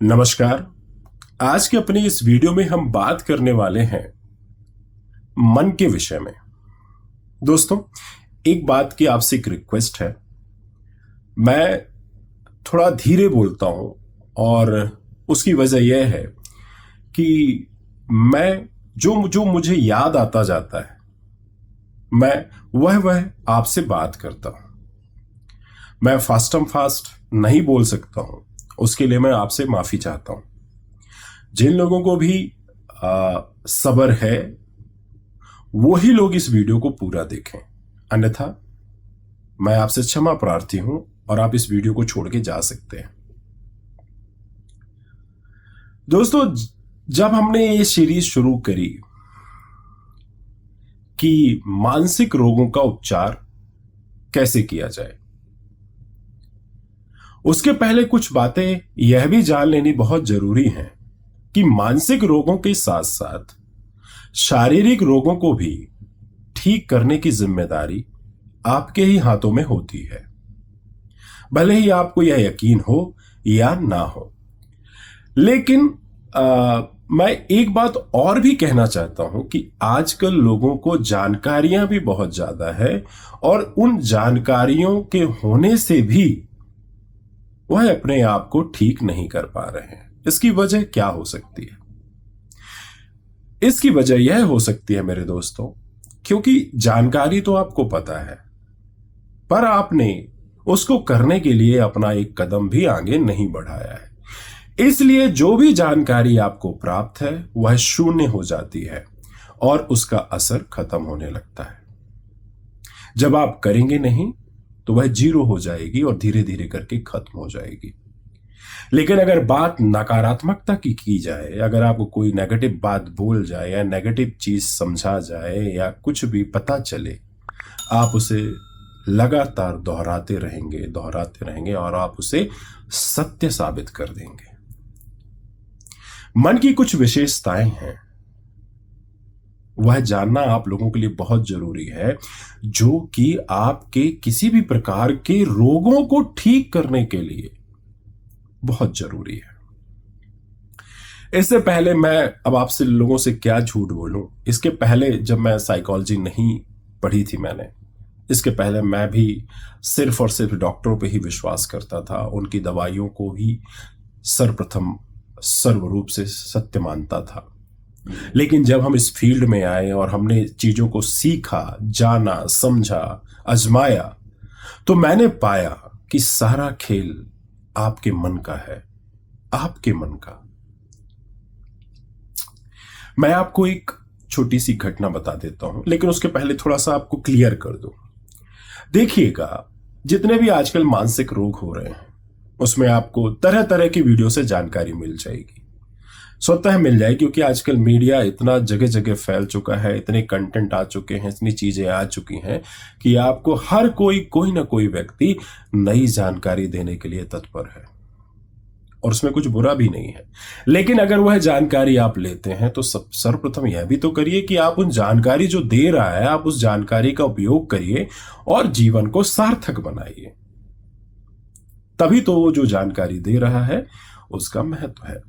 नमस्कार। आज के अपनी इस वीडियो में हम बात करने वाले हैं मन के विषय में। दोस्तों, एक बात की आपसे एक रिक्वेस्ट है। मैं थोड़ा धीरे बोलता हूं और उसकी वजह यह है कि मैं जो जो मुझे याद आता जाता है मैं वह आपसे बात करता हूं। मैं फास्टम फास्ट नहीं बोल सकता हूं, उसके लिए मैं आपसे माफी चाहता हूं। जिन लोगों को भी सब्र है वही लोग इस वीडियो को पूरा देखें, अन्यथा मैं आपसे क्षमा प्रार्थी हूं और आप इस वीडियो को छोड़ के जा सकते हैं। दोस्तों, जब हमने ये सीरीज शुरू करी कि मानसिक रोगों का उपचार कैसे किया जाए, उसके पहले कुछ बातें यह भी जान लेनी बहुत जरूरी है कि मानसिक रोगों के साथ साथ शारीरिक रोगों को भी ठीक करने की जिम्मेदारी आपके ही हाथों में होती है, भले ही आपको यह यकीन हो या ना हो। लेकिन मैं एक बात और भी कहना चाहता हूं कि आजकल लोगों को जानकारियां भी बहुत ज्यादा है और उन जानकारियों के होने से भी वह अपने आप को ठीक नहीं कर पा रहे हैं। इसकी वजह क्या हो सकती है? इसकी वजह यह हो सकती है मेरे दोस्तों, क्योंकि जानकारी तो आपको पता है पर आपने उसको करने के लिए अपना एक कदम भी आगे नहीं बढ़ाया है। इसलिए जो भी जानकारी आपको प्राप्त है वह शून्य हो जाती है और उसका असर खत्म होने लगता है। जब आप करेंगे नहीं तो वह जीरो हो जाएगी और धीरे धीरे करके खत्म हो जाएगी। लेकिन अगर बात नकारात्मकता की जाए, अगर आपको कोई नेगेटिव बात बोल जाए या नेगेटिव चीज समझा जाए या कुछ भी पता चले, आप उसे लगातार दोहराते रहेंगे और आप उसे सत्य साबित कर देंगे। मन की कुछ विशेषताएं हैं, वह जानना आप लोगों के लिए बहुत जरूरी है, जो कि आपके किसी भी प्रकार के रोगों को ठीक करने के लिए बहुत जरूरी है। इससे पहले मैं अब आपसे लोगों से क्या झूठ बोलूं, इसके पहले जब मैं साइकोलॉजी नहीं पढ़ी थी मैंने, इसके पहले मैं भी सिर्फ और सिर्फ डॉक्टरों पे ही विश्वास करता था, उनकी दवाइयों को ही सर्वप्रथम सर्वरूप से सत्य मानता था। लेकिन जब हम इस फील्ड में आए और हमने चीजों को सीखा, जाना, समझा, आजमाया, तो मैंने पाया कि सारा खेल आपके मन का है, आपके मन का। मैं आपको एक छोटी सी घटना बता देता हूं, लेकिन उसके पहले थोड़ा सा आपको क्लियर कर दूं। देखिएगा, जितने भी आजकल मानसिक रोग हो रहे हैं उसमें आपको तरह तरह की वीडियो से जानकारी मिल जाएगी, स्वतः मिल जाएगी, क्योंकि आजकल मीडिया इतना जगह जगह फैल चुका है, इतने कंटेंट आ चुके हैं, इतनी चीजें आ चुकी हैं कि आपको हर कोई ना कोई व्यक्ति नई जानकारी देने के लिए तत्पर है और उसमें कुछ बुरा भी नहीं है। लेकिन अगर वह जानकारी आप लेते हैं तो सर्वप्रथम यह भी तो करिए कि आप उन जानकारी जो दे रहा है, आप उस जानकारी का उपयोग करिए और जीवन को सार्थक बनाइए। तभी तो वो जो जानकारी दे रहा है उसका महत्व है।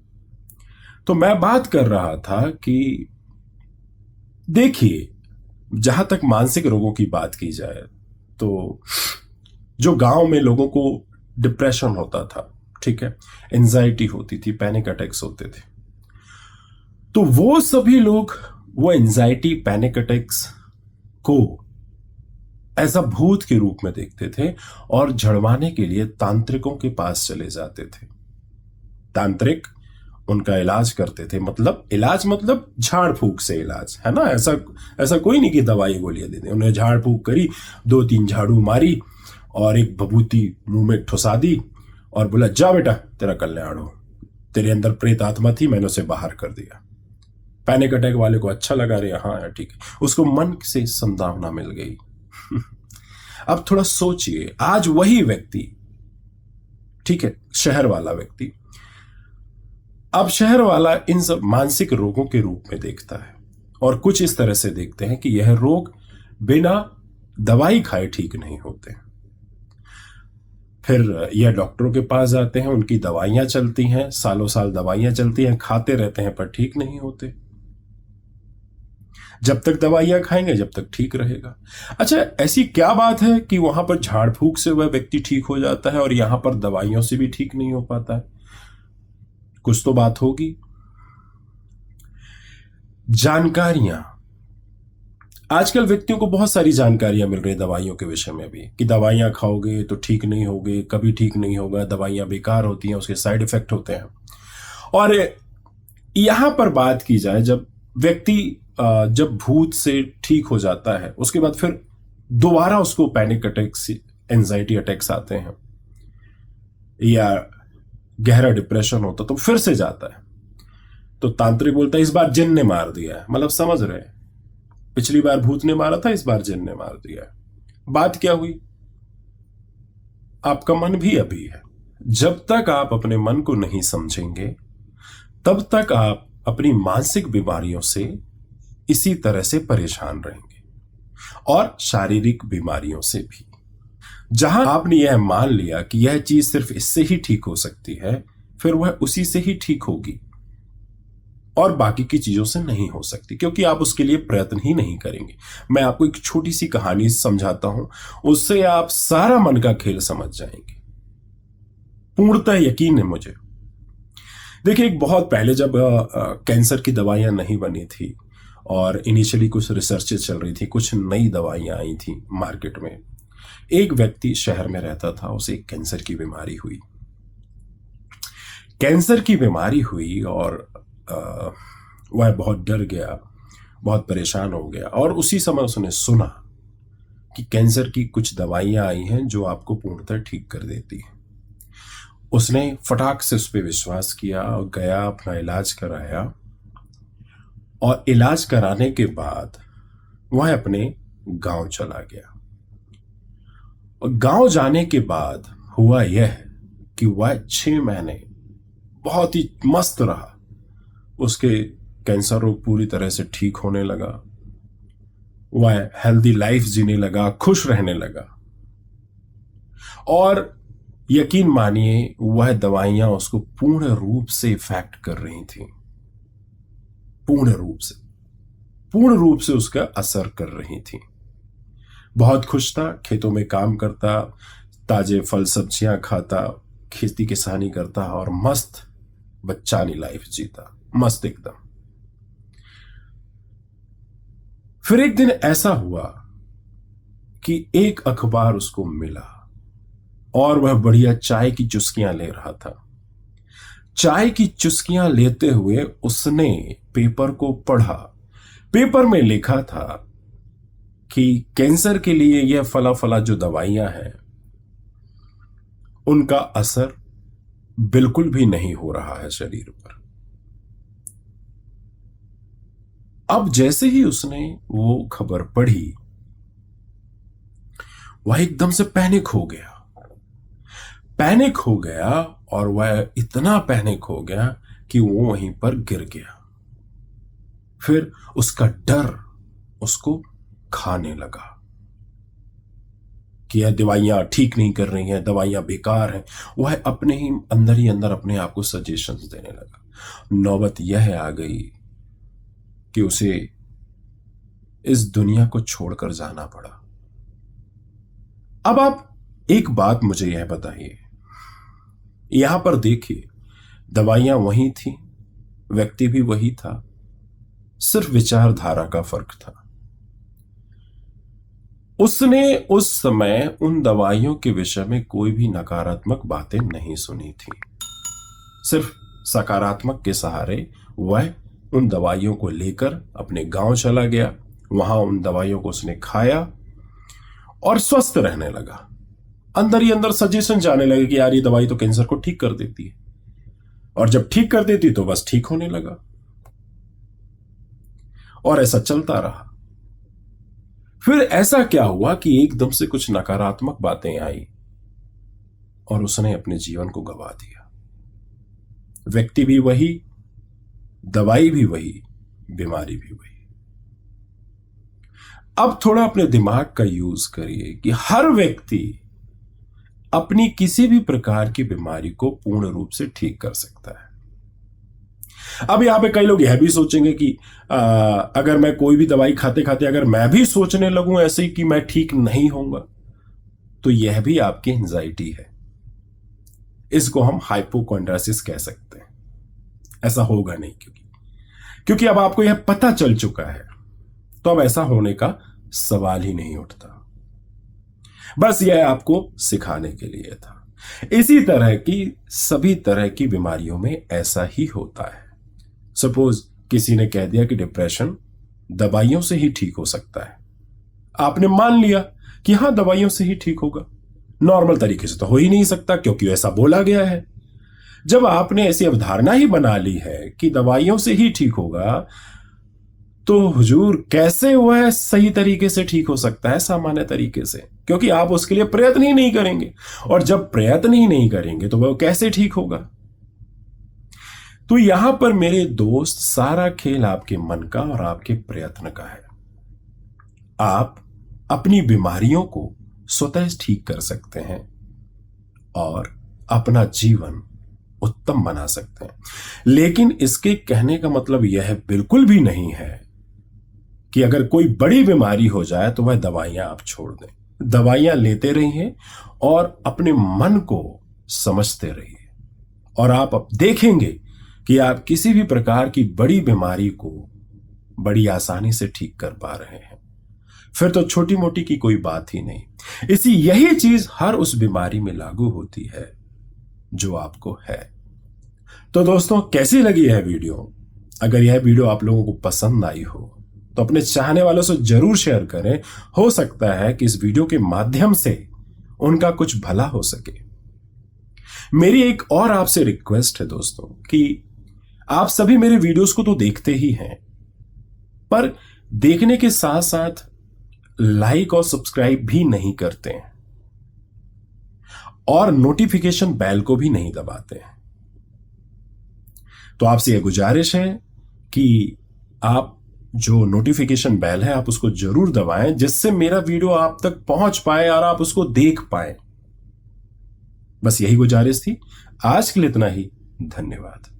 तो मैं बात कर रहा था कि देखिए, जहां तक मानसिक रोगों की बात की जाए तो जो गांव में लोगों को डिप्रेशन होता था, ठीक है, एंजाइटी होती थी, पैनिक अटैक्स होते थे, तो वो सभी लोग वो एंजाइटी पैनिक अटैक्स को ऐसा भूत के रूप में देखते थे और झड़वाने के लिए तांत्रिकों के पास चले जाते थे। तांत्रिक उनका इलाज करते थे, इलाज मतलब झाड़ फूक से इलाज, है ना। ऐसा कोई नहीं कि दवाई गोलियां दे दें। उन्हें झाड़ फूक करी, 2-3 झाड़ू मारी और एक भभूति मुंह में ठुसा दी और बोला, जा बेटा तेरा कल्याण हो, तेरे अंदर प्रेत आत्मा थी, मैंने उसे बाहर कर दिया। पैनिक अटैक वाले को अच्छा लगा, रे हाँ ठीक है, उसको मन से संभावना मिल गई। अब थोड़ा सोचिए, आज वही व्यक्ति, ठीक है, शहर वाला व्यक्ति, अब शहर वाला इन सब मानसिक रोगों के रूप में देखता है और कुछ इस तरह से देखते हैं कि यह रोग बिना दवाई खाए ठीक नहीं होते। फिर यह डॉक्टरों के पास जाते हैं, उनकी दवाइयां चलती हैं, सालों साल दवाइयां चलती हैं, खाते रहते हैं पर ठीक नहीं होते। जब तक दवाइयां खाएंगे जब तक ठीक रहेगा। अच्छा, ऐसी क्या बात है कि वहां पर झाड़ फूक से वह व्यक्ति ठीक हो जाता है और यहां पर दवाइयों से भी ठीक नहीं हो पाता है? कुछ तो बात होगी। जानकारियां, आजकल व्यक्तियों को बहुत सारी जानकारियां मिल रही है दवाइयों के विषय में भी, कि दवाइयां खाओगे तो ठीक नहीं होगे, कभी ठीक नहीं होगा, दवाइयां बेकार होती हैं, उसके साइड इफेक्ट होते हैं। और यहां पर बात की जाए, जब व्यक्ति जब भूत से ठीक हो जाता है उसके बाद फिर दोबारा उसको पैनिक अटैक्स, एंजाइटी अटैक्स आते हैं या गहरा डिप्रेशन होता तो फिर से जाता है, तो तांत्रिक बोलता है इस बार जिन ने मार दिया है। मतलब समझ रहे, पिछली बार भूत ने मारा था, इस बार जिन ने मार दिया है। बात क्या हुई? आपका मन भी अभी है। जब तक आप अपने मन को नहीं समझेंगे तब तक आप अपनी मानसिक बीमारियों से इसी तरह से परेशान रहेंगे, और शारीरिक बीमारियों से भी। जहां आपने यह मान लिया कि यह चीज सिर्फ इससे ही ठीक हो सकती है, फिर वह उसी से ही ठीक होगी और बाकी की चीजों से नहीं हो सकती, क्योंकि आप उसके लिए प्रयत्न ही नहीं करेंगे। मैं आपको एक छोटी सी कहानी समझाता हूं, उससे आप सारा मन का खेल समझ जाएंगे। पूर्णतः यकीन है मुझे। देखिए, एक बहुत पहले जब कैंसर की दवाइयां नहीं बनी थी और इनिशियली कुछ रिसर्चेस चल रही थी, कुछ नई दवाइयां आई थी मार्केट में, एक व्यक्ति शहर में रहता था, उसे कैंसर की बीमारी हुई। कैंसर की बीमारी हुई और वह बहुत डर गया, बहुत परेशान हो गया, और उसी समय उसने सुना कि कैंसर की कुछ दवाइयां आई हैं जो आपको पूर्णतः ठीक कर देती हैं। उसने फटाक से उस पर विश्वास किया और गया, अपना इलाज कराया, और इलाज कराने के बाद वह अपने गांव चला गया। और गांव जाने के बाद हुआ यह कि वह 6 महीने बहुत ही मस्त रहा। उसके कैंसर रोग पूरी तरह से ठीक होने लगा, वह हेल्दी लाइफ जीने लगा, खुश रहने लगा, और यकीन मानिए वह दवाइयां उसको पूर्ण रूप से इफेक्ट कर रही थी। पूर्ण रूप से उसका असर कर रही थी। बहुत खुश था, खेतों में काम करता, ताजे फल सब्जियां खाता, खेती किसानी करता और मस्त बच्चानी लाइफ जीता, मस्त एकदम। फिर एक दिन ऐसा हुआ कि एक अखबार उसको मिला और वह बढ़िया चाय की चुस्कियां ले रहा था। चाय की चुस्कियां लेते हुए उसने पेपर को पढ़ा। पेपर में लिखा था कि कैंसर के लिए यह फला फला जो दवाइयां हैं उनका असर बिल्कुल भी नहीं हो रहा है शरीर पर। अब जैसे ही उसने वो खबर पढ़ी, वह एकदम से पैनिक हो गया और वह इतना पैनिक हो गया कि वो वहीं पर गिर गया। फिर उसका डर उसको खाने लगा कि यह दवाइयां ठीक नहीं कर रही हैं, दवाइयां बेकार हैं। वह अपने ही अंदर अपने आप को सजेशंस देने लगा। नौबत यह आ गई कि उसे इस दुनिया को छोड़कर जाना पड़ा। अब आप एक बात मुझे यह बताइए, यहां पर देखिए, दवाइयां वही थी, व्यक्ति भी वही था, सिर्फ विचारधारा का फर्क था। उसने उस समय उन दवाइयों के विषय में कोई भी नकारात्मक बातें नहीं सुनी थी, सिर्फ सकारात्मक के सहारे वह उन दवाइयों को लेकर अपने गांव चला गया। वहां उन दवाइयों को उसने खाया और स्वस्थ रहने लगा। अंदर ही अंदर सजेशन जाने लगे कि यार ये दवाई तो कैंसर को ठीक कर देती है, और जब ठीक कर देती तो बस ठीक होने लगा, और ऐसा चलता रहा। फिर ऐसा क्या हुआ कि एकदम से कुछ नकारात्मक बातें आई और उसने अपने जीवन को गंवा दिया। व्यक्ति भी वही, दवाई भी वही, बीमारी भी वही। अब थोड़ा अपने दिमाग का यूज करिए कि हर व्यक्ति अपनी किसी भी प्रकार की बीमारी को पूर्ण रूप से ठीक कर सकता है। अब यहां पे कई लोग यह भी सोचेंगे कि अगर मैं कोई भी दवाई खाते खाते अगर मैं भी सोचने लगूं ऐसे ही कि मैं ठीक नहीं होऊंगा, तो यह भी आपकी एंजाइटी है। इसको हम हाइपोकॉन्ड्रासिस कह सकते हैं। ऐसा होगा नहीं, क्योंकि अब आपको यह पता चल चुका है, तो अब ऐसा होने का सवाल ही नहीं उठता। बस यह आपको सिखाने के लिए था। इसी तरह की सभी तरह की बीमारियों में ऐसा ही होता है। सपोज किसी ने कह दिया कि डिप्रेशन दवाइयों से ही ठीक हो सकता है, आपने मान लिया कि हां दवाइयों से ही ठीक होगा। नॉर्मल तरीके से तो हो ही नहीं सकता, क्योंकि ऐसा बोला गया है। जब आपने ऐसी अवधारणा ही बना ली है कि दवाइयों से ही ठीक होगा, तो हुजूर कैसे वह सही तरीके से ठीक हो सकता है, सामान्य तरीके से? क्योंकि आप उसके लिए प्रयत्न ही नहीं करेंगे, और जब प्रयत्न ही नहीं करेंगे तो वह कैसे ठीक होगा? तो यहां पर मेरे दोस्त सारा खेल आपके मन का और आपके प्रयत्न का है। आप अपनी बीमारियों को स्वतः ठीक कर सकते हैं और अपना जीवन उत्तम बना सकते हैं। लेकिन इसके कहने का मतलब यह बिल्कुल भी नहीं है कि अगर कोई बड़ी बीमारी हो जाए तो वह दवाइयां आप छोड़ दें। दवाइयां लेते रहिए और अपने मन को समझते रहिए, और आप अब देखेंगे कि आप किसी भी प्रकार की बड़ी बीमारी को बड़ी आसानी से ठीक कर पा रहे हैं। फिर तो छोटी मोटी की कोई बात ही नहीं। यही चीज हर उस बीमारी में लागू होती है जो आपको है। तो दोस्तों, कैसी लगी यह वीडियो? अगर यह वीडियो आप लोगों को पसंद आई हो तो अपने चाहने वालों से जरूर शेयर करें। हो सकता है कि इस वीडियो के माध्यम से उनका कुछ भला हो सके। मेरी एक और आपसे रिक्वेस्ट है दोस्तों, कि आप सभी मेरे वीडियोस को तो देखते ही हैं, पर देखने के साथ साथ लाइक और सब्सक्राइब भी नहीं करते हैं, और नोटिफिकेशन बेल को भी नहीं दबाते हैं। तो आपसे यह गुजारिश है कि आप जो नोटिफिकेशन बेल है आप उसको जरूर दबाएं, जिससे मेरा वीडियो आप तक पहुंच पाए और आप उसको देख पाए। बस यही गुजारिश थी। आज के लिए इतना ही। धन्यवाद।